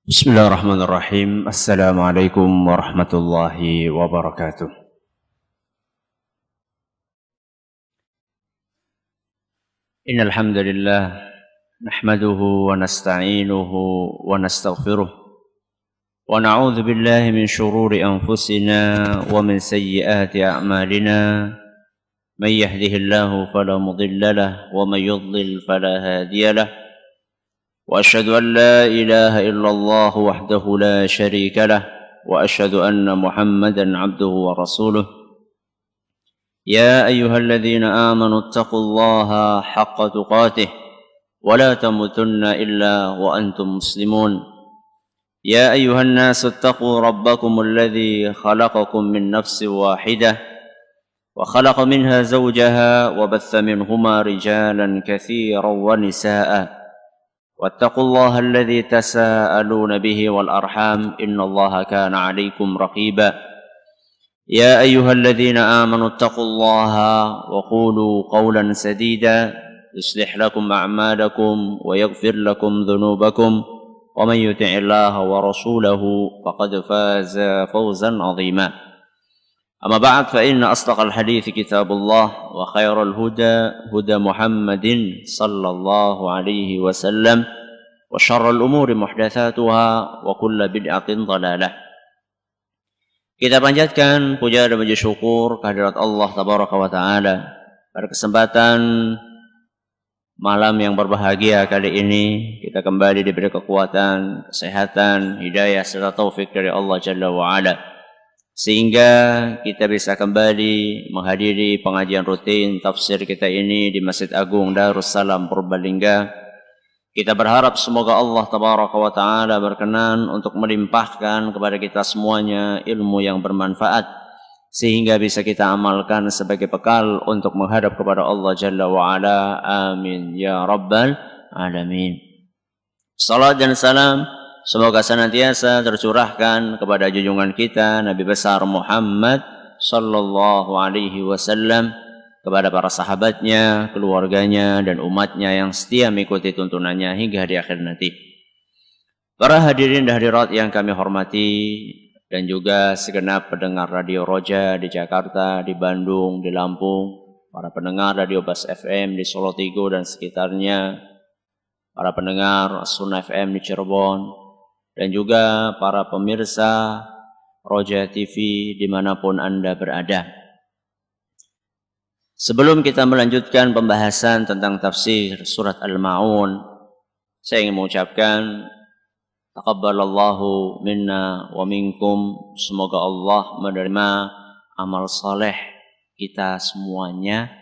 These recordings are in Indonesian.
Bismillahirrahmanirrahim. Assalamualaikum warahmatullahi wabarakatuh. Innal hamdalillah nahmaduhu wa nasta'inuhu wa nastaghfiruh wa na'udzu billahi min shururi anfusina wa min sayyiati a'malina. May yahdihillahu fala mudilla lahu wa may yudlil fala hadiya lahu. وأشهد أن لا إله إلا الله وحده لا شريك له وأشهد أن محمدا عبده ورسوله يا أيها الذين آمنوا اتقوا الله حق تقاته ولا تموتن إلا وأنتم مسلمون يا أيها الناس اتقوا ربكم الذي خلقكم من نفس واحدة وخلق منها زوجها وبث منهما رجالا كثيرا ونساء واتقوا الله الذي تساءلون به والأرحام إن الله كان عليكم رقيبا يا أيها الذين آمنوا اتقوا الله وقولوا قولا سديدا يصلح لكم أعمالكم ويغفر لكم ذنوبكم ومن يطع الله ورسوله فقد فاز فوزا عظيما أما بعد فإن أصدق الحديث كتاب الله وخير الهدى هدى محمد صلى الله عليه وسلم وشر الأمور محدثاتها وكل بدعة ضلالة. Kita panjatkan puja dan puji syukur kehadirat Allah Tabaraka wa Ta'ala pada kesempatan malam yang berbahagia kali ini. Kita kembali diberi kekuatan, kesehatan, hidayah serta taufik dari Allah Jalla wa Ala, sehingga kita bisa kembali menghadiri pengajian rutin tafsir kita ini di Masjid Agung Darussalam Purbalingga. Kita berharap semoga Allah Tabaraka wa Ta'ala berkenan untuk melimpahkan kepada kita semuanya ilmu yang bermanfaat, sehingga bisa kita amalkan sebagai bekal untuk menghadap kepada Allah Jalla wa Ala. Amin ya Rabbal Alamin. Salat dan salam semoga senantiasa tercurahkan kepada junjungan kita Nabi besar Muhammad sallallahu alaihi wasallam, kepada para sahabatnya, keluarganya dan umatnya yang setia mengikuti tuntunannya hingga hari akhir nanti. Para hadirin dan hadirat yang kami hormati, dan juga segenap pendengar Radio Roja di Jakarta, di Bandung, di Lampung, para pendengar Radio Bas FM di Solo Tigo dan sekitarnya, para pendengar Sunnah FM di Cirebon, dan juga para pemirsa Roja TV dimanapun Anda berada. Sebelum kita melanjutkan pembahasan tentang tafsir surat Al-Ma'un, saya ingin mengucapkan taqabbalallahu minna wa minkum. Semoga Allah menerima amal saleh kita semuanya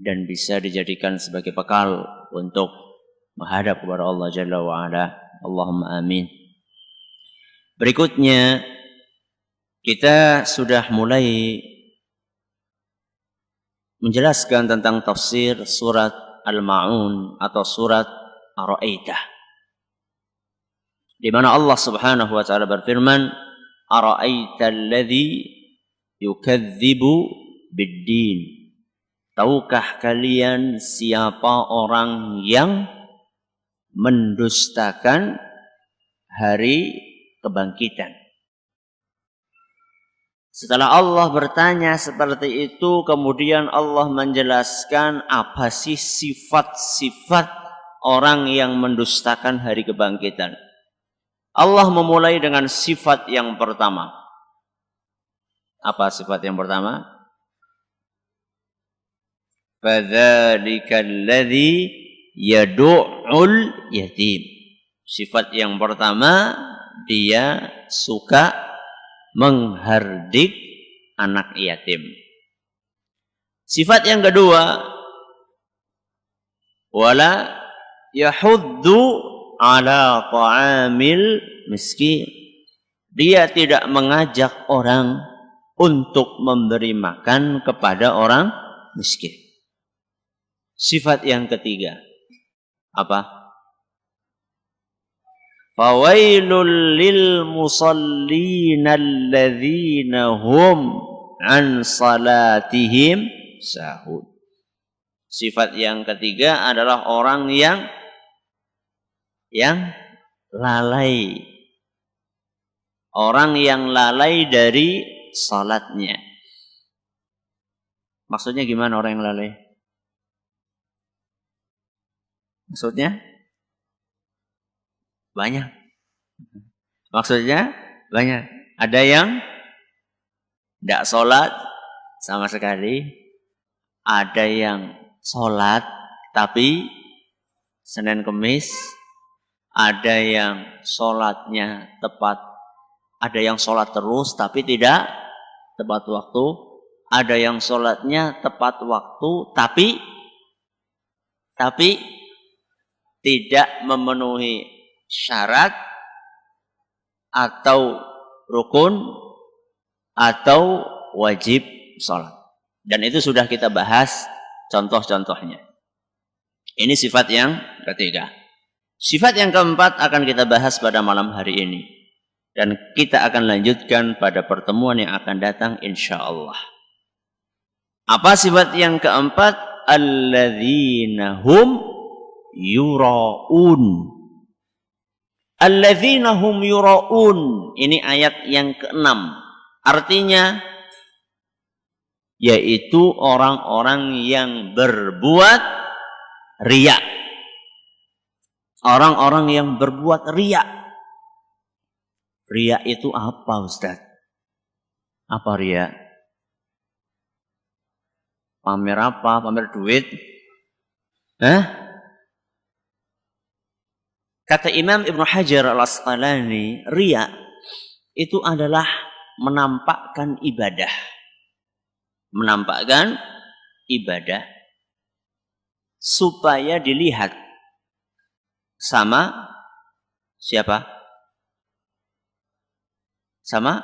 dan bisa dijadikan sebagai bekal untuk menghadap kepada Allah Jalla wa Ala. Allahumma amin. Berikutnya kita sudah mulai menjelaskan tentang tafsir surat Al-Ma'un atau surat Ar-Ra'aitah, di mana Allah Subhanahu wa Ta'ala berfirman, Ara'aital ladzi yukadzibu bid-din. Tahukah kalian siapa orang yang mendustakan hari kebangkitan? Setelah Allah bertanya seperti itu, kemudian Allah menjelaskan apa sih sifat-sifat orang yang mendustakan hari kebangkitan. Allah memulai dengan sifat yang pertama. Apa sifat yang pertama? Fadzalika alladzi yadu'ul yatim. Sifat yang pertama, dia suka menghardik anak yatim. Sifat yang kedua, wala yahuddu ala ta'amil miskin. Dia tidak mengajak orang untuk memberi makan kepada orang miskin. Sifat yang ketiga, apa? Fawailul lil musallina alladzina hum an salatihim sahun. Sifat yang ketiga adalah orang yang lalai Orang yang lalai dari salatnya. Maksudnya gimana orang yang lalai? Maksudnya? Banyak. Maksudnya banyak. Ada yang tidak sholat sama sekali. Ada yang sholat tapi Senin Kemis. Ada yang sholatnya tepat. Ada yang sholat terus tapi tidak tepat waktu. Ada yang sholatnya tepat waktu tapi tidak memenuhi syarat atau rukun atau wajib sholat. Dan itu sudah kita bahas contoh-contohnya. Ini sifat yang ketiga. Sifat yang keempat akan kita bahas pada malam hari ini. Dan kita akan lanjutkan pada pertemuan yang akan datang insyaallah. Apa sifat yang keempat? Alladzina hum yura'un. Alladzina hum yura'un. Ini ayat yang ke-6. Artinya yaitu orang-orang yang berbuat riya. Orang-orang yang berbuat riya. Riya itu apa, Ustaz? Apa riya? Pamer apa? Pamer duit? Kata Imam Ibnu Hajar Al-Asqalani, riya itu adalah menampakkan ibadah. Menampakkan ibadah supaya dilihat sama siapa? Sama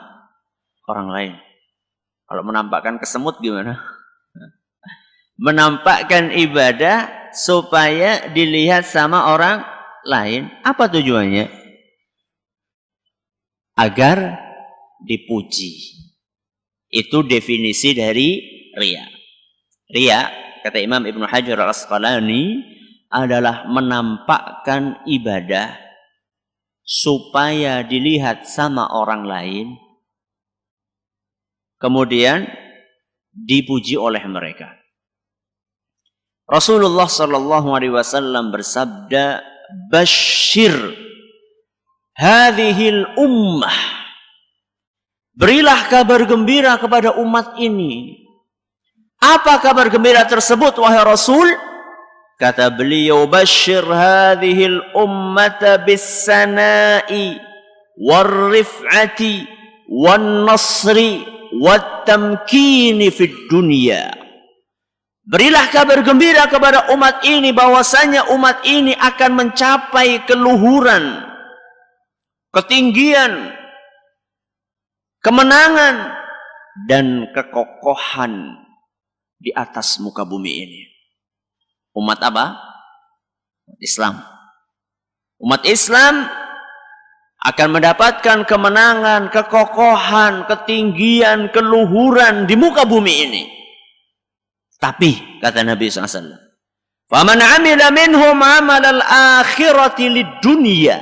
orang lain. Kalau menampakkan kesemut gimana? Menampakkan ibadah supaya dilihat sama orang lain. Apa tujuannya? Agar dipuji. Itu definisi dari riya. Riya, kata Imam Ibnu Hajar Al-Asqalani, adalah menampakkan ibadah supaya dilihat sama orang lain, kemudian dipuji oleh mereka. Rasulullah sallallahu alaihi wasallam bersabda, "Basyir hadhil ummah." Berilah kabar gembira kepada umat ini. Apa kabar gembira tersebut wahai Rasul? Kata beliau, "Basyir hadhil ummata bis-sana'i war-rif'ati wan-nasri wat-tamkini fid dunya." Berilah kabar gembira kepada umat ini bahwasanya umat ini akan mencapai keluhuran, ketinggian, kemenangan dan kekokohan di atas muka bumi ini. Umat apa? Islam. Umat Islam akan mendapatkan kemenangan, kekokohan, ketinggian, keluhuran di muka bumi ini. Tapi, kata Nabi SAW, "Faman amila minhum amal al-akhirati lid-dunya."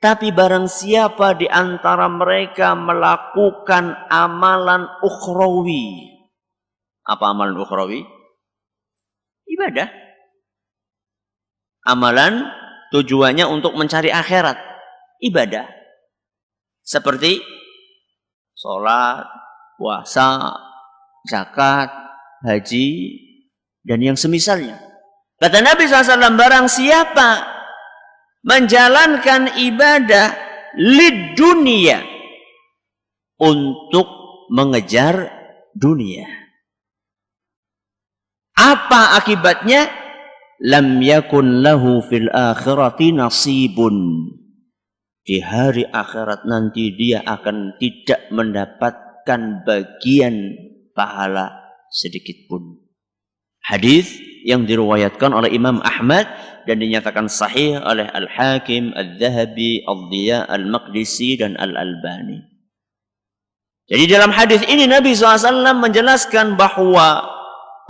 Tapi barang siapa di antara mereka melakukan amalan ukhrawi. Apa amalan ukhrawi? Ibadah. Amalan tujuannya untuk mencari akhirat. Ibadah. Seperti sholat, puasa, zakat, haji, dan yang semisalnya. Kata Nabi SAW, barang siapa menjalankan ibadah lid dunia, untuk mengejar dunia, apa akibatnya? Lam yakun lahu fil akhirati nasibun. Di hari akhirat nanti dia akan tidak mendapatkan bagian pahala sedikit pun. Hadis yang diriwayatkan oleh Imam Ahmad dan dinyatakan sahih oleh Al-Hakim, Al-Dhahabi, Al-Dhiya, Al-Maqdisi dan Al-Albani. Jadi dalam hadis ini Nabi SAW menjelaskan bahwa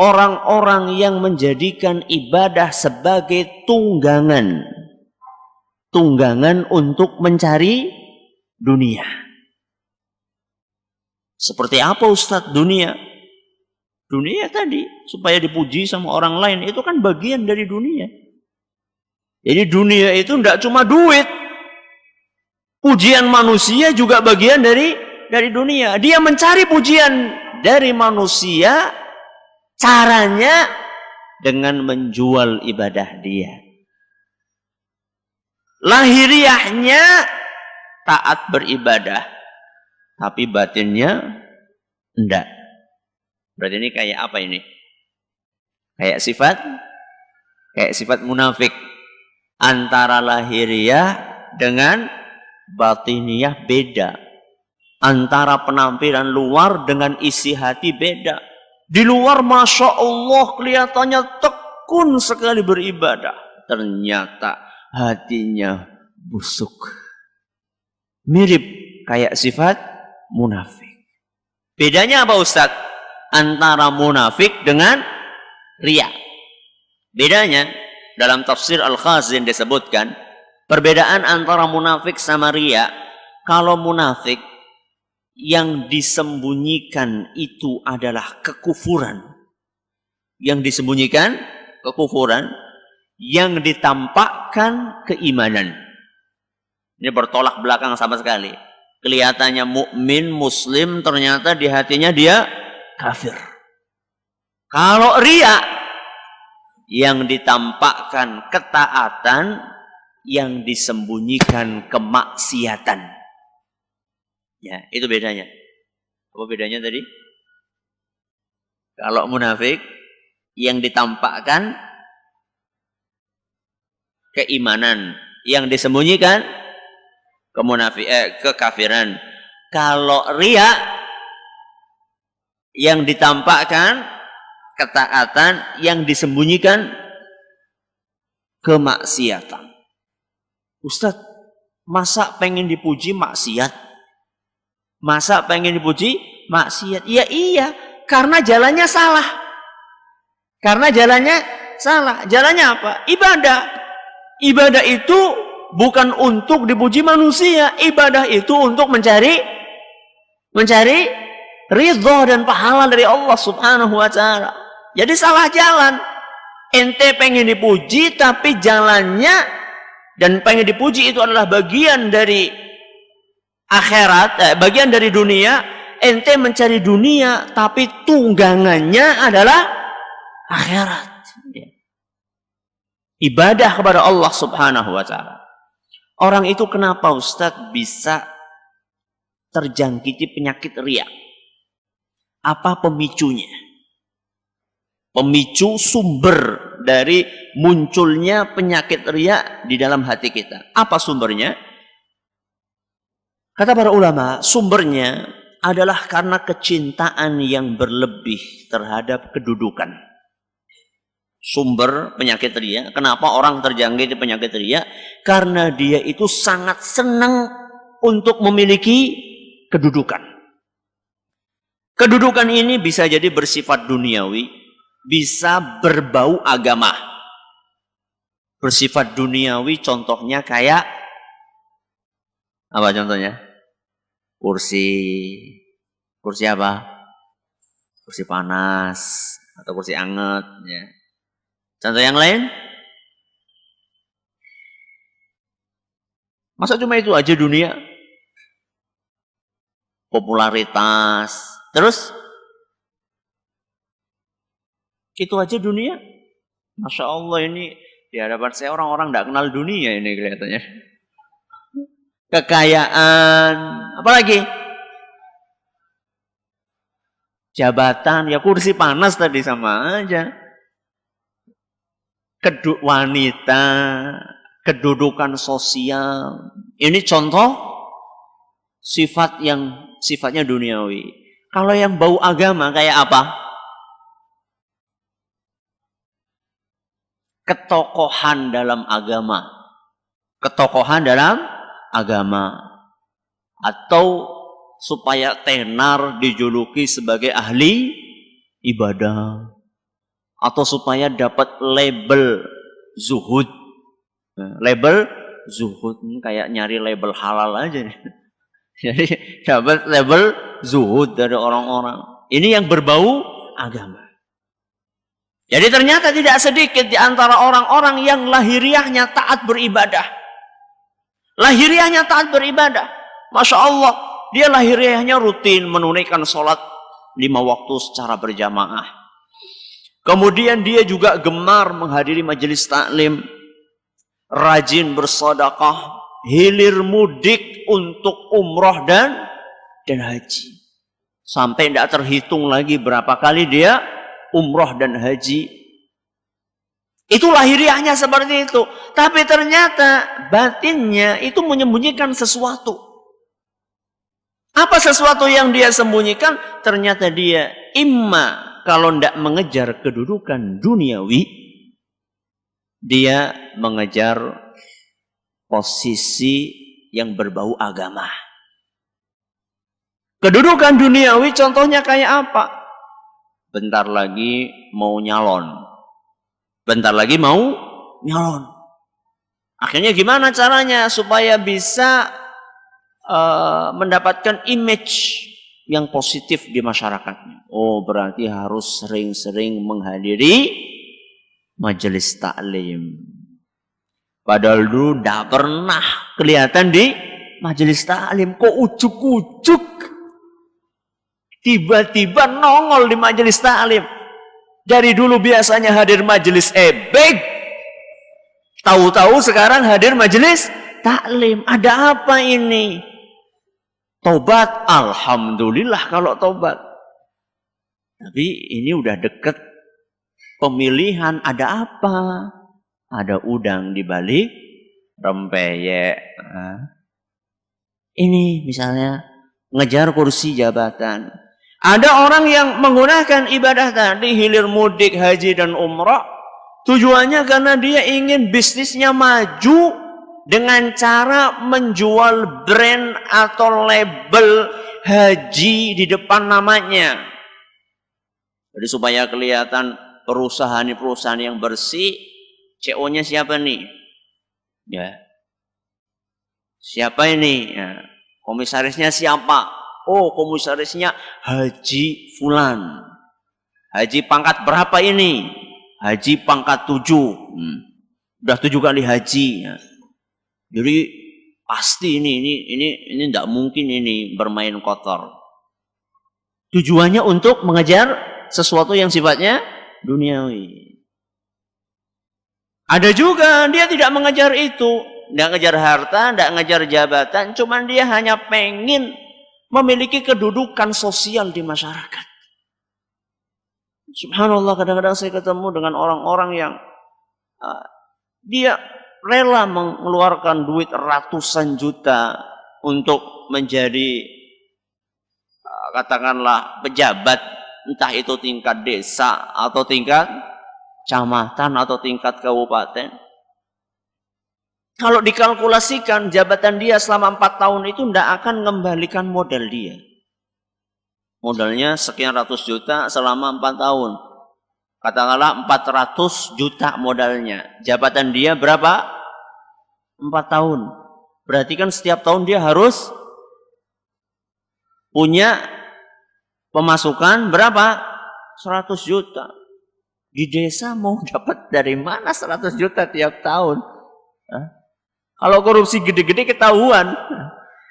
orang-orang yang menjadikan ibadah sebagai tunggangan untuk mencari dunia. Seperti apa Ustadz dunia? Dunia tadi, supaya dipuji sama orang lain, itu kan bagian dari dunia. Jadi dunia itu tidak cuma duit. Pujian manusia juga bagian dari dunia. Dia mencari pujian dari manusia, caranya dengan menjual ibadah dia. Lahiriahnya taat beribadah, tapi batinnya enggak. Berarti ini kayak apa ini? Kayak sifat munafik. Antara lahiriah dengan batiniyah beda. Antara penampilan luar dengan isi hati beda. Di luar Masya Allah kelihatannya tekun sekali beribadah. Ternyata hatinya busuk. Mirip kayak sifat munafik. Bedanya apa Ustaz? Antara munafik dengan riya. Bedanya dalam tafsir Al-Khazin disebutkan perbedaan antara munafik sama riya. Kalau munafik yang disembunyikan itu adalah kekufuran. Yang disembunyikan kekufuran, yang ditampakkan keimanan. Ini bertolak belakang sama sekali. Kelihatannya mukmin, muslim, ternyata di hatinya dia kafir. Kalau riya, yang ditampakkan ketaatan, yang disembunyikan kemaksiatan. Ya, itu bedanya. Apa bedanya tadi? Kalau munafik, yang ditampakkan keimanan, yang disembunyikan kekafiran. Kalau riya, yang ditampakkan ketaatan, yang disembunyikan kemaksiatan. Ustadz, masa pengen dipuji maksiat? Masa pengen dipuji maksiat? Ya iya, karena jalannya salah. Karena jalannya salah. Jalannya apa? Ibadah. Ibadah itu bukan untuk dipuji manusia. Ibadah itu untuk mencari ridho dan pahala dari Allah Subhanahu wa ta'ala. Jadi salah jalan. Ente pengen dipuji tapi jalannya, dan pengen dipuji itu adalah bagian dari akhirat, bagian dari dunia. Ente mencari dunia tapi tunggangannya adalah akhirat. Ibadah kepada Allah Subhanahu wa ta'ala. Orang itu kenapa Ustadz bisa terjangkiti penyakit riya? Apa pemicunya? Pemicu sumber dari munculnya penyakit riya di dalam hati kita. Apa sumbernya? Kata para ulama, sumbernya adalah karena kecintaan yang berlebih terhadap kedudukan. Sumber penyakit riya, kenapa orang terjangkit penyakit riya? Karena dia itu sangat senang untuk memiliki kedudukan. Kedudukan ini bisa jadi bersifat duniawi, bisa berbau agama. Bersifat duniawi contohnya kayak apa contohnya? Kursi apa? Kursi panas atau kursi anget ya. Contoh yang lain? Masa cuma itu aja dunia? Popularitas. Terus? Itu aja dunia? Masya Allah, ini di hadapan saya orang-orang tidak kenal dunia ini kelihatannya. Kekayaan. Apalagi? Jabatan. Ya kursi panas tadi sama aja. Wanita, kedudukan sosial. Ini contoh sifat yang sifatnya duniawi. Kalau yang bau agama kayak apa? Ketokohan dalam agama. Ketokohan dalam agama. Atau supaya tenar dijuluki sebagai ahli ibadah. Atau supaya dapat label zuhud. Label zuhud kayak nyari label halal aja. Jadi dapat label zuhud dari orang-orang. Ini yang berbau agama. Jadi ternyata tidak sedikit di antara orang-orang yang lahiriahnya taat beribadah. Lahiriahnya taat beribadah. Masya Allah, dia lahiriahnya rutin menunaikan sholat 5 waktu secara berjamaah. Kemudian dia juga gemar menghadiri majelis taklim, rajin bersedekah, hilir mudik untuk umroh dan haji. Sampai tidak terhitung lagi berapa kali dia umroh dan haji. Itu lahiriahnya seperti itu. Tapi ternyata batinnya itu menyembunyikan sesuatu. Apa sesuatu yang dia sembunyikan? Ternyata dia imma kalau tidak mengejar kedudukan duniawi, dia mengejar posisi yang berbau agama. Kedudukan duniawi contohnya kayak apa? Bentar lagi mau nyalon. Bentar lagi mau nyalon. Akhirnya gimana caranya supaya bisa mendapatkan image yang positif di masyarakatnya? Oh, berarti harus sering-sering menghadiri majelis taklim. Padahal dulu tidak pernah kelihatan di majelis taklim. Kok ujuk-ujuk tiba-tiba nongol di majelis taklim? Dari dulu biasanya hadir majelis ebeg, tahu-tahu sekarang hadir majelis taklim. Ada apa ini? Tobat, alhamdulillah kalau tobat. Tapi ini udah deket pemilihan, ada apa? Ada udang di balik rempeyek. Ini misalnya ngejar kursi jabatan. Ada orang yang menggunakan ibadah tadi, hilir mudik, haji dan umrah, tujuannya karena dia ingin bisnisnya maju dengan cara menjual brand atau label haji di depan namanya. Jadi supaya kelihatan perusahaan ini perusahaan yang bersih. CO-nya siapa nih? Ya. Siapa ini? Ya. Komisarisnya siapa? Oh, komisarisnya Haji Fulan. Haji pangkat berapa ini? Haji pangkat 7. Udah 7 kali haji. Ya. Jadi pasti ini tidak mungkin ini bermain kotor. Tujuannya untuk mengejar sesuatu yang sifatnya duniawi. Ada juga dia tidak mengejar itu, tidak mengejar harta, tidak mengejar jabatan, cuman dia hanya pengen memiliki kedudukan sosial di masyarakat. Subhanallah, kadang-kadang saya ketemu dengan orang-orang yang dia rela mengeluarkan duit ratusan juta untuk menjadi katakanlah pejabat, entah itu tingkat desa atau tingkat kecamatan atau tingkat kabupaten. Kalau dikalkulasikan jabatan dia selama 4 tahun itu tidak akan mengembalikan modal dia. Modalnya sekian ratus juta selama 4 tahun. Katakanlah 400 juta modalnya. Jabatan dia berapa? 4 tahun. Berarti kan setiap tahun dia harus punya pemasukan berapa? 100 juta. Di desa mau dapat dari mana 100 juta tiap tahun? Kalau korupsi gede-gede ketahuan.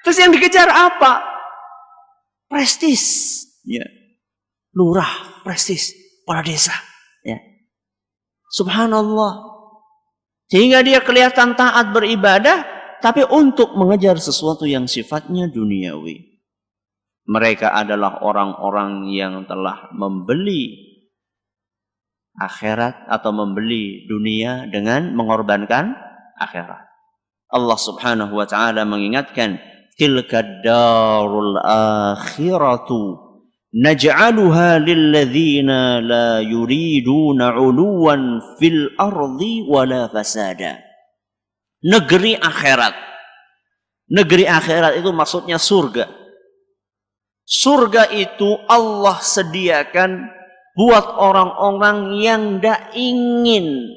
Terus yang dikejar apa? Prestis. Ya. Lurah, prestis, kepala desa. Ya. Subhanallah. Sehingga dia kelihatan taat beribadah, tapi untuk mengejar sesuatu yang sifatnya duniawi. Mereka adalah orang-orang yang telah membeli akhirat atau membeli dunia dengan mengorbankan akhirat. Allah Subhanahu wa taala mengingatkan, tilkad darul akhiratu naj'aluha lil ladzina la yuriduna 'uluwan fil ardi wala fasada. Negeri akhirat. Negeri akhirat itu maksudnya surga. Surga itu Allah sediakan buat orang-orang yang tidak ingin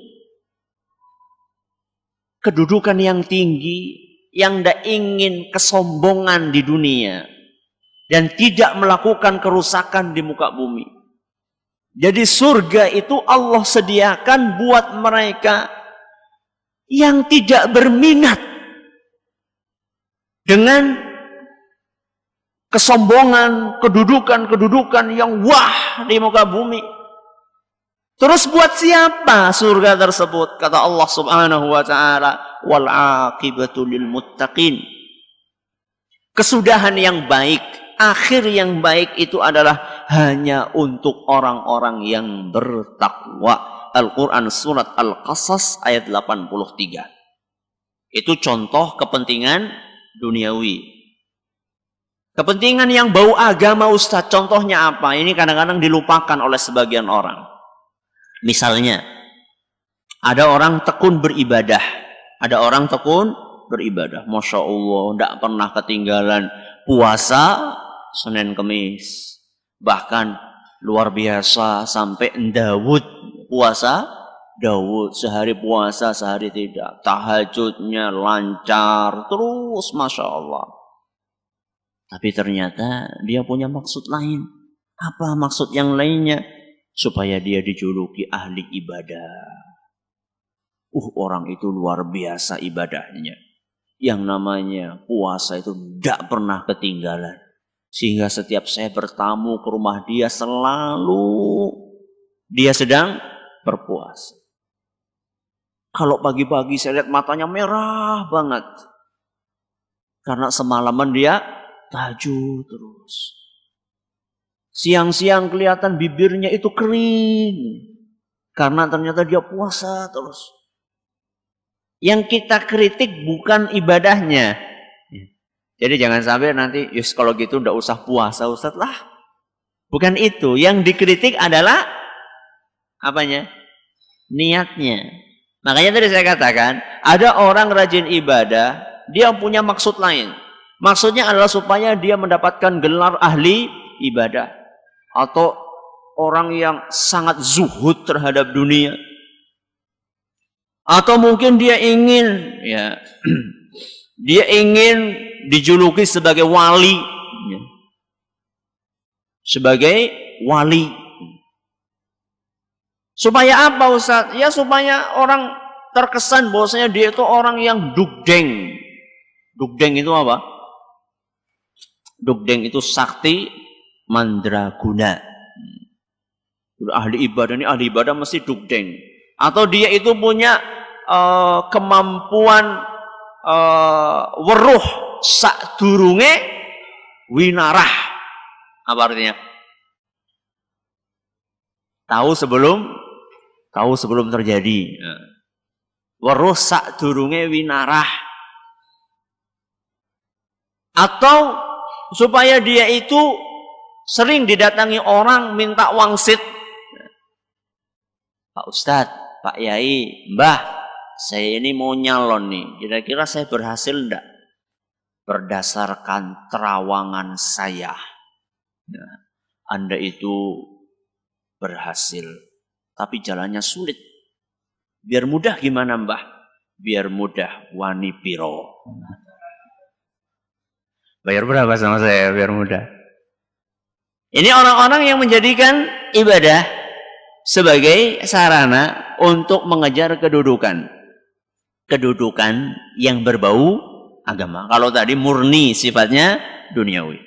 kedudukan yang tinggi, yang tidak ingin kesombongan di dunia. dan tidak melakukan kerusakan di muka bumi. Jadi surga itu Allah sediakan buat mereka yang tidak berminat dengan kesombongan, kedudukan yang wah di muka bumi. Terus buat siapa surga tersebut? Kata Allah Subhanahu wa taala, wal aqibatu lil muttaqin. Kesudahan yang baik, akhir yang baik itu adalah hanya untuk orang-orang yang bertakwa. Al-Quran surat Al-Qasas ayat 83. Itu contoh kepentingan duniawi. Kepentingan yang bau agama, Ustaz, contohnya apa? Ini kadang-kadang dilupakan oleh sebagian orang. Misalnya, ada orang tekun beribadah. Ada orang tekun beribadah. Masya Allah, tidak pernah ketinggalan puasa Senin Kemis. Bahkan luar biasa sampai Daud puasa. Daud sehari puasa, sehari tidak. Tahajudnya lancar terus, Masya Allah. Tapi ternyata dia punya maksud lain. Apa maksud yang lainnya? Supaya dia dijuluki ahli ibadah. Orang itu luar biasa ibadahnya. Yang namanya puasa itu tidak pernah ketinggalan. Sehingga setiap saya bertamu ke rumah dia selalu dia sedang berpuasa. Kalau pagi-pagi saya lihat matanya merah banget. Karena semalaman dia tahajud terus. Siang-siang kelihatan bibirnya itu kering. Karena ternyata dia puasa terus. Yang kita kritik bukan ibadahnya. Jadi jangan sampai nanti, kalau gitu ndak usah puasa Ustaz lah. Bukan itu. Yang dikritik adalah apanya? Niatnya. Makanya tadi saya katakan, ada orang rajin ibadah, dia punya maksud lain. Maksudnya adalah supaya dia mendapatkan gelar ahli ibadah. Atau orang yang sangat zuhud terhadap dunia. Atau mungkin dia ingin dia ingin dijuluki sebagai wali. Sebagai wali. Supaya apa Ustaz? Ya supaya orang terkesan bahwasanya dia itu orang yang dugdeng. Dugdeng itu apa? Dugdeng itu sakti mandraguna. Ahli ibadah ini ahli ibadah mesti dugdeng. Atau dia itu punya kemampuan weruh sakdurunge winarah. Apa artinya? Tahu sebelum terjadi. Weruh sakdurunge winarah. Atau supaya dia itu sering didatangi orang minta wangsit. Pak Ustadz, Pak Yai, Mbah, saya ini mau nyalon nih. Kira-kira saya berhasil enggak? Berdasarkan terawangan saya. Anda itu berhasil. Tapi jalannya sulit. Biar mudah gimana Mbah? Biar mudah wani piro. Bayar berapa sama saya biar mudah? Ini orang-orang yang menjadikan ibadah sebagai sarana untuk mengejar kedudukan. Kedudukan yang berbau agama. Kalau tadi murni sifatnya duniawi.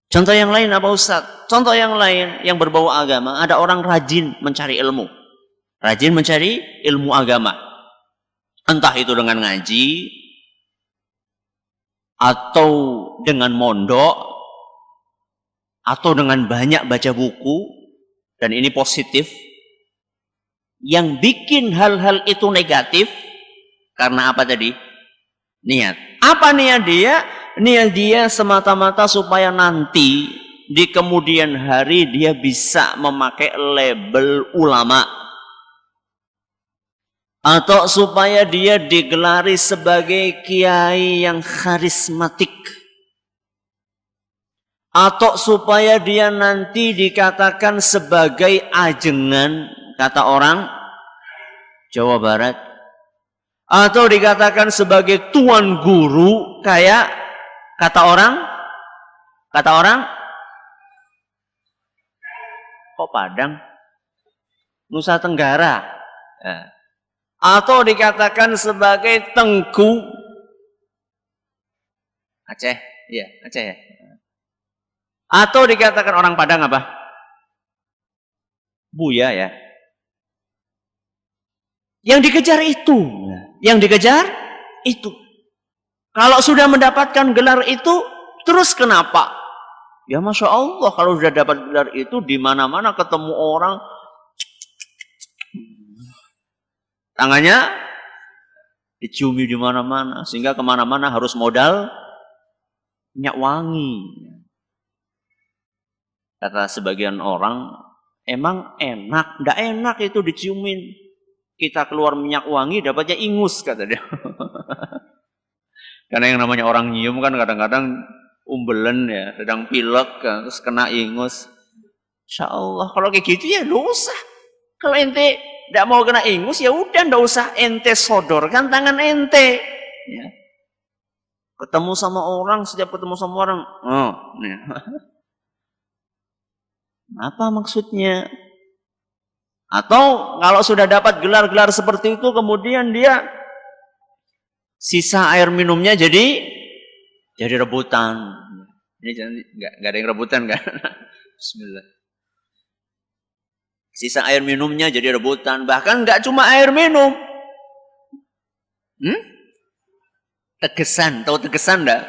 Contoh yang lain apa Ustaz? Contoh yang lain yang berbau agama. Ada orang rajin mencari ilmu. Rajin mencari ilmu agama. Entah itu dengan ngaji. Atau dengan mondok. Atau dengan banyak baca buku, dan ini positif. Yang bikin hal-hal itu negatif, karena apa tadi? Niat. Apa niat dia? Niat dia semata-mata supaya nanti, di kemudian hari dia bisa memakai label ulama. Atau supaya dia digelari sebagai kiai yang karismatik. Atau supaya dia nanti dikatakan sebagai ajengan, kata orang Jawa Barat. Atau dikatakan sebagai tuan guru, kayak kata orang Kata orang, kok Padang? Nusa Tenggara. Ya. Atau dikatakan sebagai Tengku. Aceh, iya Aceh ya. Atau dikatakan orang Padang apa? Buya ya. Yang dikejar itu. Yang dikejar itu. Kalau sudah mendapatkan gelar itu, terus kenapa? Ya Masya Allah, kalau sudah dapat gelar itu, di mana-mana ketemu orang, tangannya diciumi di mana-mana, sehingga kemana-mana harus modal minyak wangi. Kata sebagian orang, emang enak? Nggak enak itu diciumin. Kita keluar minyak wangi, dapatnya ingus, kata dia. Karena yang namanya orang nyium kan kadang-kadang umbelen ya, sedang pilek, kan, terus kena ingus. Insya Allah, kalau kayak gitu ya dosa. Kalau ente tidak mau kena ingus, ya udah ndak usah ente sodorkan tangan ente. Ya. Ketemu sama orang, setiap ketemu sama orang, oh, nih. Apa maksudnya? Atau kalau sudah dapat gelar-gelar seperti itu, kemudian dia sisa air minumnya jadi rebutan. Ini nggak ada yang rebutan kan? Bismillah. Sisa air minumnya jadi rebutan. Bahkan nggak cuma air minum. Tegesan, tahu tegesan enggak?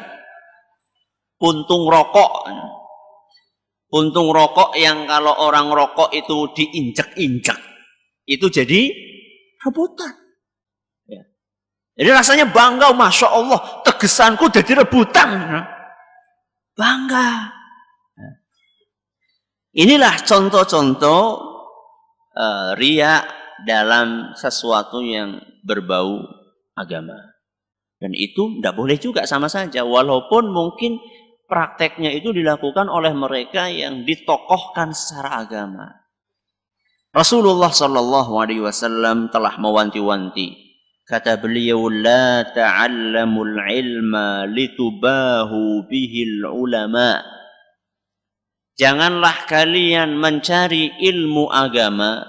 Puntung rokok. Puntung rokok yang kalau orang rokok itu diinjak-injak, itu jadi rebutan. Ya. Jadi rasanya bangga, Masya Allah, tegesanku jadi rebutan. Bangga. Inilah contoh-contoh riya dalam sesuatu yang berbau agama. Dan itu tidak boleh juga sama saja, walaupun mungkin prakteknya itu dilakukan oleh mereka yang ditokohkan secara agama. Rasulullah SAW telah mewanti-wanti. Kata beliau, la ta'allamul ilma litubahu bihil ulama. Janganlah kalian mencari ilmu agama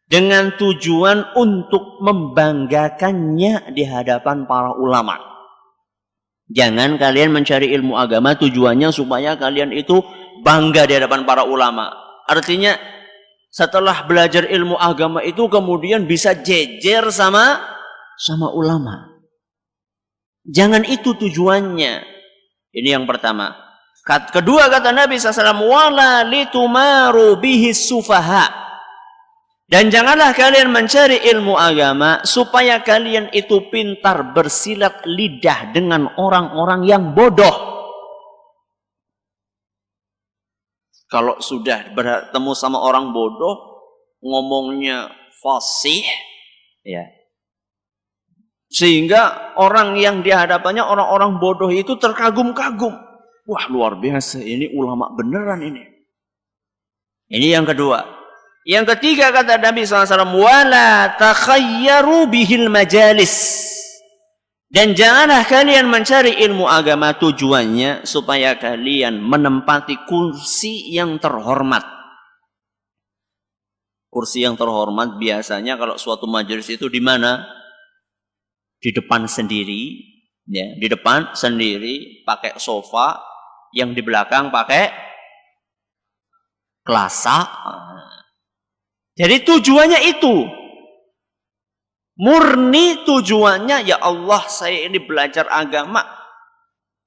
dengan tujuan untuk membanggakannya di hadapan para ulama. Jangan kalian mencari ilmu agama tujuannya supaya kalian itu bangga di hadapan para ulama. Artinya setelah belajar ilmu agama itu kemudian bisa jejer sama ulama. Jangan itu tujuannya. Ini yang pertama. Kedua kata Nabi SAW, wala litumaru bihis sufaha. Dan janganlah kalian mencari ilmu agama supaya kalian itu pintar bersilat lidah dengan orang-orang yang bodoh. Kalau sudah bertemu sama orang bodoh, ngomongnya fasih, ya, sehingga orang yang di hadapannya orang-orang bodoh itu terkagum-kagum. Wah, luar biasa, ini ulama beneran ini. Ini yang kedua. Yang ketiga kata Nabi SAW, wala takhayyaru bihil majalis. Dan janganlah kalian mencari ilmu agama tujuannya supaya kalian menempati kursi yang terhormat. Kursi yang terhormat biasanya kalau suatu majelis itu di mana? Di depan sendiri, ya, di depan sendiri pakai sofa, yang di belakang pakai kelasa. Jadi tujuannya itu. Murni tujuannya, ya Allah, saya ini belajar agama.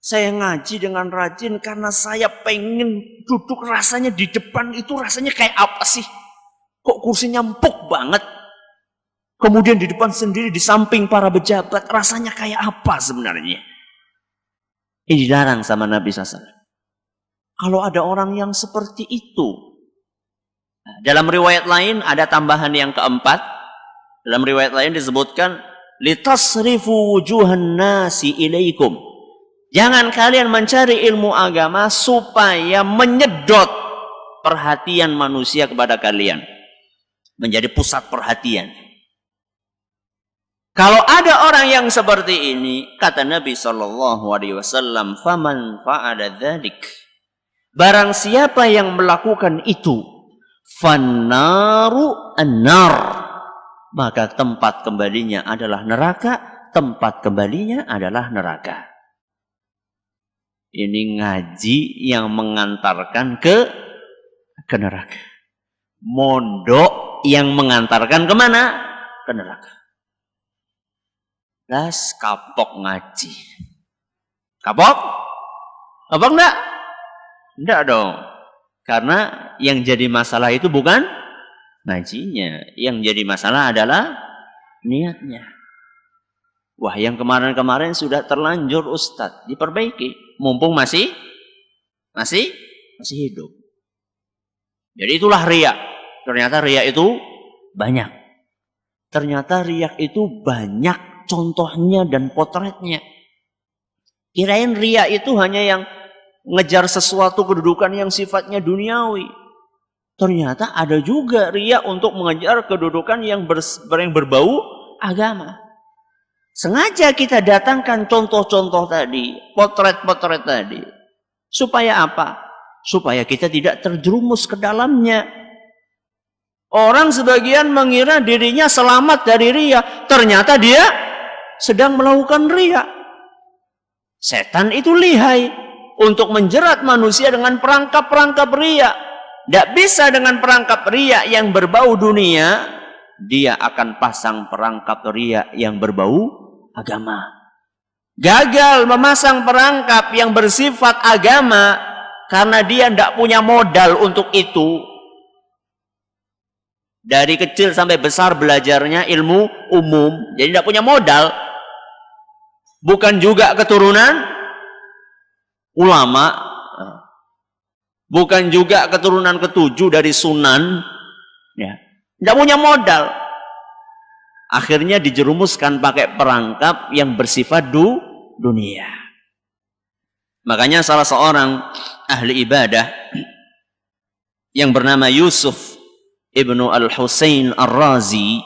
Saya ngaji dengan rajin karena saya pengen duduk rasanya di depan itu rasanya kayak apa sih? Kok kursinya empuk banget? Kemudian di depan sendiri, di samping para pejabat, rasanya kayak apa sebenarnya? Ini dilarang sama Nabi SAW. Kalau ada orang yang seperti itu, dalam riwayat lain ada tambahan yang keempat. Dalam riwayat lain disebutkan, litasrifu wujuhan nasi ilaikum. Jangan kalian mencari ilmu agama supaya menyedot perhatian manusia kepada kalian. Menjadi pusat perhatian. Kalau ada orang yang seperti ini, kata Nabi SAW, faman fa'ala dzalik, barang siapa yang melakukan itu, fannaru annar, maka tempat kembalinya adalah neraka, tempat kembalinya adalah neraka. Ini ngaji yang mengantarkan ke neraka. Mondok yang mengantarkan kemana? Ke neraka. Das kapok ngaji. Kapok? Kapok enggak? Enggak dong. Karena yang jadi masalah itu bukan ngajinya. Yang jadi masalah adalah niatnya. Wah, yang kemarin-kemarin sudah terlanjur Ustadz, diperbaiki. Mumpung masih hidup. Jadi itulah riya. Ternyata riya itu banyak. Ternyata riya itu banyak contohnya dan potretnya. Kirain riya itu hanya yang ngejar sesuatu kedudukan yang sifatnya duniawi. Ternyata ada juga riya untuk mengejar kedudukan yang berbau agama. Sengaja kita datangkan contoh-contoh tadi, potret-potret tadi. Supaya apa? Supaya kita tidak terjerumus ke dalamnya. Orang sebagian mengira dirinya selamat dari riya. Ternyata dia sedang melakukan riya. Setan itu lihai untuk menjerat manusia dengan perangkap-perangkap riya. Tidak bisa dengan perangkap riya yang berbau dunia. Dia akan pasang perangkap riya yang berbau agama. Gagal memasang perangkap yang bersifat agama karena dia tidak punya modal untuk itu. Dari kecil sampai besar belajarnya ilmu umum, jadi tidak punya modal. Bukan juga keturunan ulama, bukan juga keturunan ketujuh dari Sunan, ya, tidak punya modal. Akhirnya dijerumuskan pakai perangkap yang bersifat dunia. Makanya salah seorang ahli ibadah yang bernama Yusuf Ibnu Al-Husain Ar-Razi,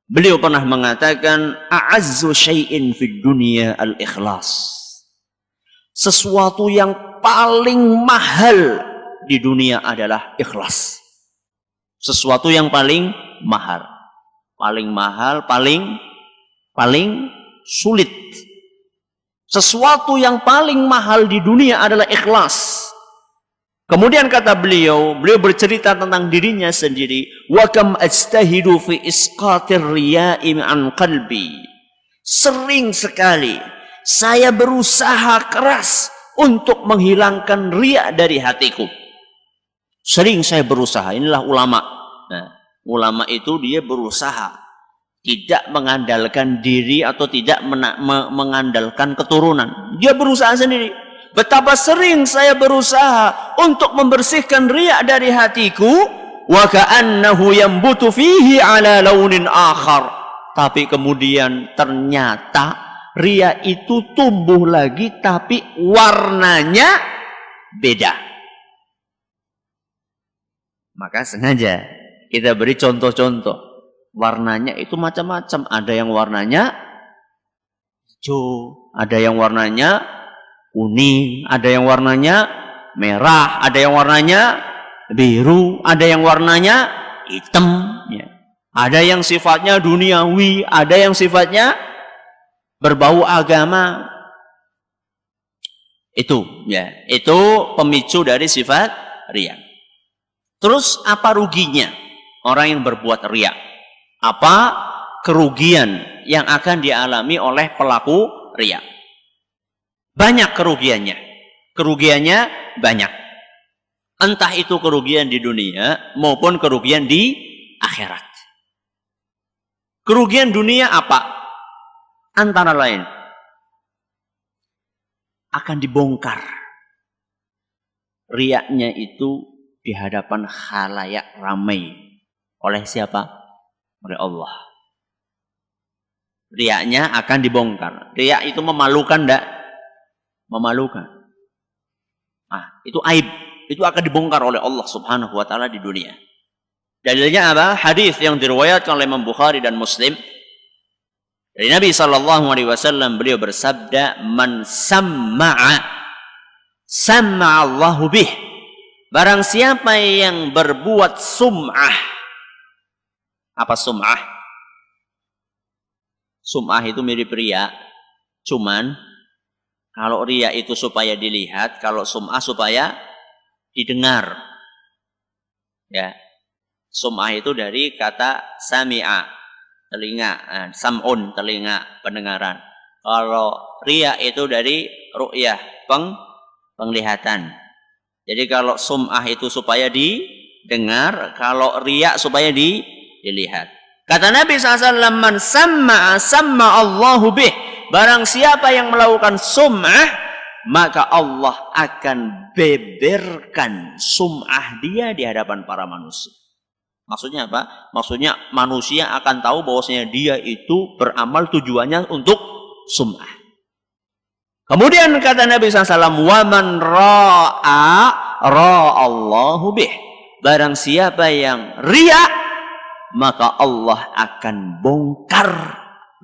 beliau pernah mengatakan, a'azzu syai'in fid dunya al-ikhlas. Sesuatu yang paling mahal di dunia adalah ikhlas. Sesuatu yang paling mahal. Paling mahal, paling sulit. Sesuatu yang paling mahal di dunia adalah ikhlas. Kemudian kata beliau bercerita tentang dirinya sendiri. Wa kam ajtahidu fi isqatir riya'i an qalbi. Sering sekali saya berusaha keras untuk menghilangkan riya dari hatiku. Sering saya berusaha. Inilah ulama. Nah, ulama itu dia berusaha. Tidak mengandalkan diri atau tidak mengandalkan keturunan. Dia berusaha sendiri. Betapa sering saya berusaha untuk membersihkan riya dari hatiku. Wa ka'annahu yambutu fihi ala launin akhar. Tapi kemudian ternyata riya itu tumbuh lagi tapi warnanya beda. Maka sengaja kita beri contoh-contoh. Warnanya itu macam-macam. Ada yang warnanya hijau, ada yang warnanya kuning, ada yang warnanya merah, ada yang warnanya biru, ada yang warnanya hitam, ya. Ada yang sifatnya duniawi, ada yang sifatnya berbau agama. Itu, ya, itu pemicu dari sifat riya. Terus apa ruginya orang yang berbuat riya? Apa kerugian yang akan dialami oleh pelaku riya? Banyak kerugiannya. Kerugiannya banyak. Entah itu kerugian di dunia maupun kerugian di akhirat. Kerugian dunia apa? Antara lain akan dibongkar riyanya itu di hadapan khalayak ramai. Oleh siapa? Oleh Allah. Riyanya akan dibongkar. Riya itu memalukan enggak? Memalukan. Nah, itu aib. Itu akan dibongkar oleh Allah Subhanahu wa taala di dunia. Dalilnya apa? Hadis yang diriwayatkan oleh Imam Bukhari dan Muslim Dari Nabi SAW beliau bersabda, "Man samma'a Allahu bih." Barang siapa yang berbuat sum'ah. Apa sum'ah? Sum'ah itu mirip riya. Cuman kalau riya itu supaya dilihat, kalau sum'ah supaya didengar. Ya. Sum'ah itu dari kata sami'a, telinga, sam'un, telinga, pendengaran. Kalau riya itu dari ru'yah, penglihatan. Jadi kalau sum'ah itu supaya didengar, kalau riya supaya dilihat. Kata Nabi SAW, "Man samma'a Allahu bih." Barang siapa yang melakukan sum'ah, maka Allah akan beberkan sum'ah dia di hadapan para manusia. Maksudnya apa? Maksudnya manusia akan tahu bahwasanya dia itu beramal tujuannya untuk sum'ah. Kemudian kata Nabi SAW, "Waman ra'allahu bih." Barang siapa yang riya, maka Allah akan bongkar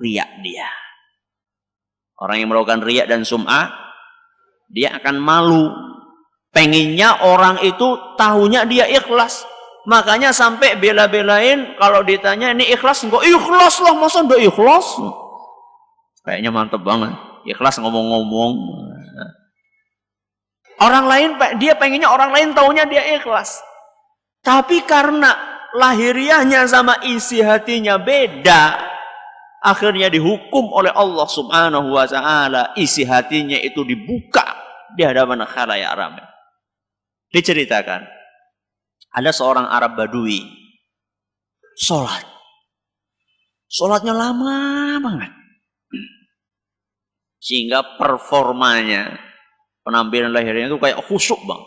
riya dia. Orang yang melakukan riya dan sum'ah, dia akan malu. Pengennya orang itu tahunya dia ikhlas. Makanya sampai bela-belain kalau ditanya ini ikhlas, enggak ikhlas lah, masa enggak ikhlas? Kayaknya mantep banget. Ikhlas ngomong-ngomong. Orang lain, dia pengennya orang lain taunya dia ikhlas. Tapi karena lahiriahnya sama isi hatinya beda, akhirnya dihukum oleh Allah Subhanahu wa ta'ala. Isi hatinya itu dibuka di hadapan khalayak ramai. Diceritakan, ada seorang Arab Badui sholatnya lama banget, sehingga performanya, penampilan lahirnya itu kayak khusyuk bang.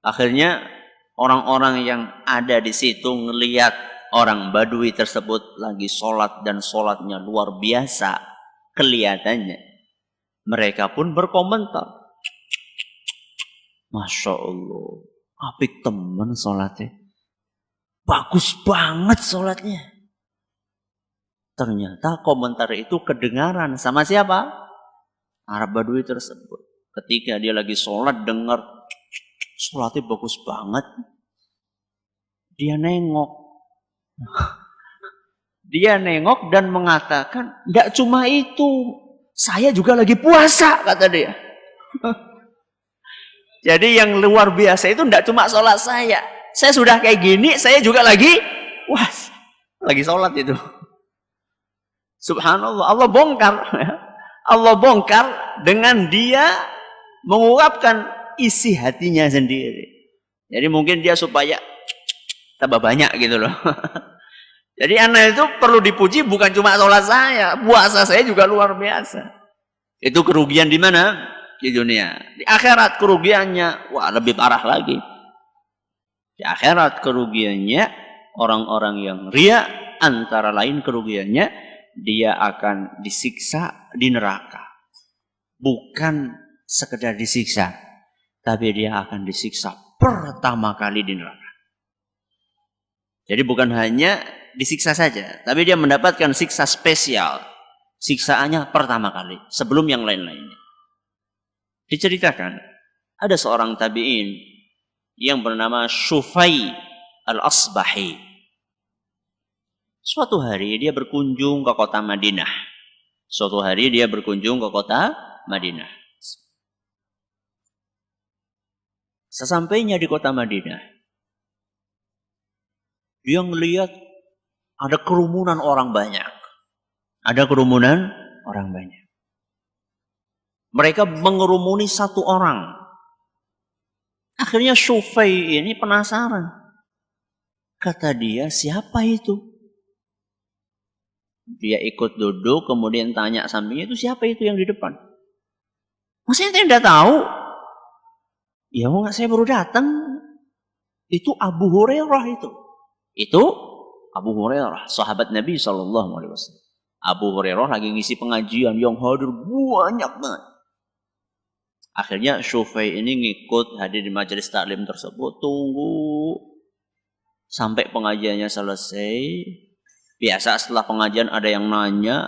Akhirnya orang-orang yang ada di situ ngelihat orang Badui tersebut lagi sholat dan sholatnya luar biasa kelihatannya. Mereka pun berkomentar, "Masya Allah, apik temen sholatnya, bagus banget sholatnya." Ternyata komentar itu kedengaran sama siapa? Arab Badui tersebut. Ketika dia lagi sholat, dengar sholatnya bagus banget, dia nengok. Dia nengok dan mengatakan, "Tidak cuma itu, saya juga lagi puasa," kata dia. Jadi yang luar biasa itu tidak cuma sholat saya sudah kayak gini, saya juga lagi puasa, lagi sholat itu. Subhanallah, Allah bongkar dengan dia mengungkapkan isi hatinya sendiri. Jadi mungkin dia supaya tambah banyak gitu loh. Jadi anak itu perlu dipuji, bukan cuma sholat saya, puasa saya juga luar biasa. Itu kerugian di mana? Di dunia. Di akhirat kerugiannya, wah lebih parah lagi. Di akhirat kerugiannya orang-orang yang riya, antara lain kerugiannya dia akan disiksa di neraka. Bukan sekedar disiksa, tapi dia akan disiksa pertama kali di neraka. Jadi bukan hanya disiksa saja, tapi dia mendapatkan siksa spesial. Siksaannya pertama kali, sebelum yang lain-lainnya. Diceritakan, ada seorang tabi'in yang bernama Syufai al-Asbahi. Suatu hari dia berkunjung ke kota Madinah. Sesampainya di kota Madinah, dia melihat ada kerumunan orang banyak. Mereka mengerumuni satu orang. Akhirnya Syufai ini penasaran. Kata dia, "Siapa itu?" Dia ikut duduk, kemudian tanya sampingnya, "Itu siapa itu yang di depan?" "Masnya tidak tahu?" "Ya enggak, saya baru datang." "Itu Abu Hurairah itu." Itu Abu Hurairah, sahabat Nabi SAW. Abu Hurairah lagi ngisi pengajian, yang hadir banyak banget. Akhirnya Syufai ini ngikut hadir di majelis taklim tersebut, tunggu sampai pengajiannya selesai. Biasa setelah pengajian ada yang nanya,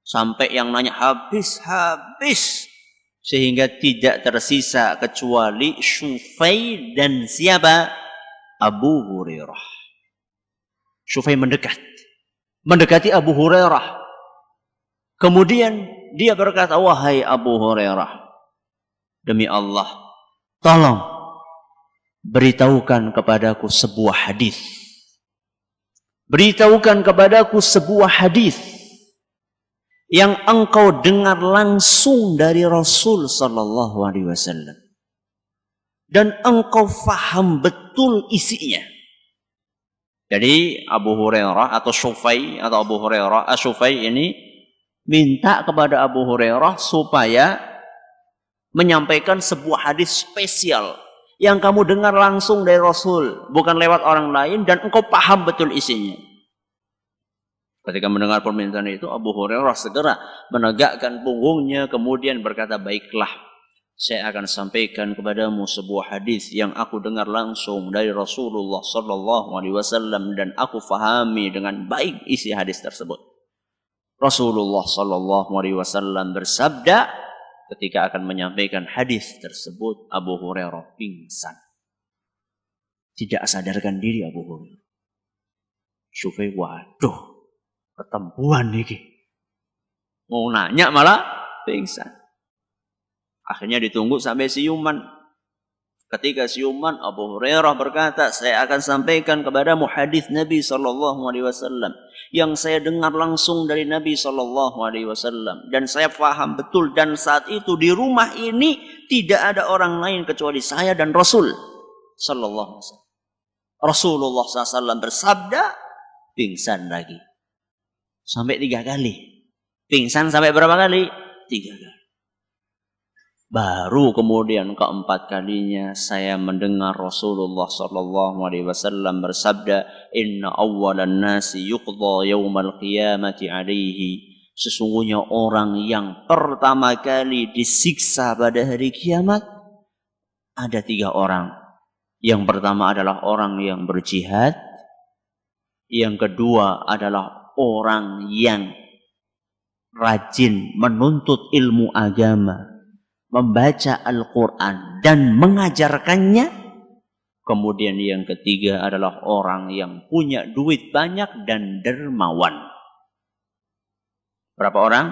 sampai yang nanya habis. Sehingga tidak tersisa kecuali Syufai dan siapa? Abu Hurairah. Syufai mendekati Abu Hurairah. Kemudian dia berkata, wahai Abu Hurairah, demi Allah, tolong beritahukan kepadaku sebuah hadis. Beritahukan kepadaku sebuah hadis yang engkau dengar langsung dari Rasul sallallahu alaihi wasallam dan engkau faham betul isinya. Jadi Abu Hurairah atau Syufai atau Abu Hurairah, Syufai ini minta kepada Abu Hurairah supaya menyampaikan sebuah hadis spesial yang kamu dengar langsung dari Rasul, bukan lewat orang lain, dan engkau paham betul isinya. Ketika mendengar permintaan itu, Abu Hurairah segera menegakkan punggungnya, kemudian berkata, baiklah, saya akan sampaikan kepadamu sebuah hadis yang aku dengar langsung dari Rasulullah sallallahu alaihi wasallam dan aku fahami dengan baik isi hadis tersebut. Rasulullah sallallahu alaihi wasallam bersabda, ketika akan menyampaikan hadis tersebut, Abu Hurairah pingsan. Tidak sadarkan diri Abu Hurairah. Syufai, waduh, ketempuan nih. Mau nanya malah pingsan. Akhirnya ditunggu sampai siuman. Ketika siuman, Abu Hurairah berkata, saya akan sampaikan kepadamu hadis Nabi SAW yang saya dengar langsung dari Nabi SAW dan saya faham betul, dan saat itu di rumah ini tidak ada orang lain kecuali saya dan Rasul SAW. Rasulullah SAW bersabda, pingsan lagi sampai 3 kali. Pingsan sampai berapa kali? 3 kali. Baru kemudian keempat kalinya saya mendengar Rasulullah sallallahu alaihi wasallam bersabda, inna awwalan nasi yuqdha yaumal qiyamati alaihi. Sesungguhnya orang yang pertama kali disiksa pada hari kiamat ada 3 orang. Yang pertama adalah orang yang berjihad. Yang kedua adalah orang yang rajin menuntut ilmu agama, membaca Al-Quran dan mengajarkannya. Kemudian yang ketiga adalah orang yang punya duit banyak dan dermawan. Berapa orang?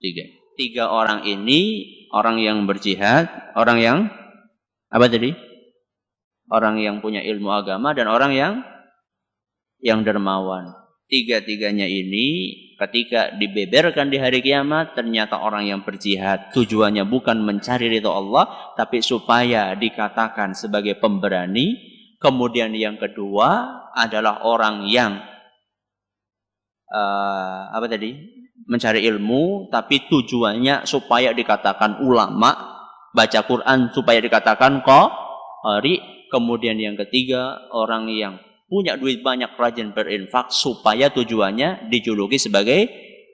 3. 3 orang ini, orang yang berjihad, orang yang apa tadi? Orang yang punya ilmu agama dan orang yang dermawan. 3-tiganya ini ketika dibeberkan di hari kiamat, ternyata orang yang berjihad tujuannya bukan mencari ridha Allah, tapi supaya dikatakan sebagai pemberani. Kemudian yang kedua adalah orang yang mencari ilmu, tapi tujuannya supaya dikatakan ulama, baca Quran supaya dikatakan qari. Kemudian yang ketiga orang yang punya duit banyak, rajin berinfak, supaya tujuannya dijuluki sebagai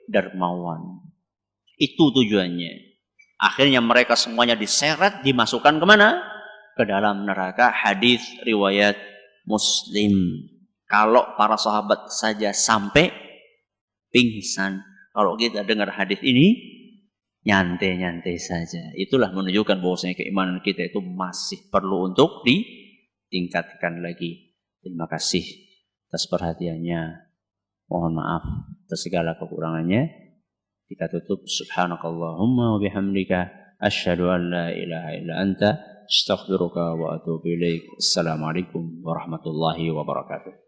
dermawan. Itu tujuannya. Akhirnya mereka semuanya diseret, dimasukkan kemana? Ke dalam neraka. Hadis riwayat Muslim. Kalau para sahabat saja sampai pingsan, kalau kita dengar hadis ini nyantai-nyantai saja. Itulah menunjukkan bahwasanya keimanan kita itu masih perlu untuk ditingkatkan lagi. Terima kasih atas perhatiannya. Mohon maaf atas segala kekurangannya. Kita tutup. Subhanakallahumma wa bihamdika asyhadu an la ilaha illa anta astaghfiruka wa atubu ilaik. Assalamualaikum warahmatullahi wabarakatuh.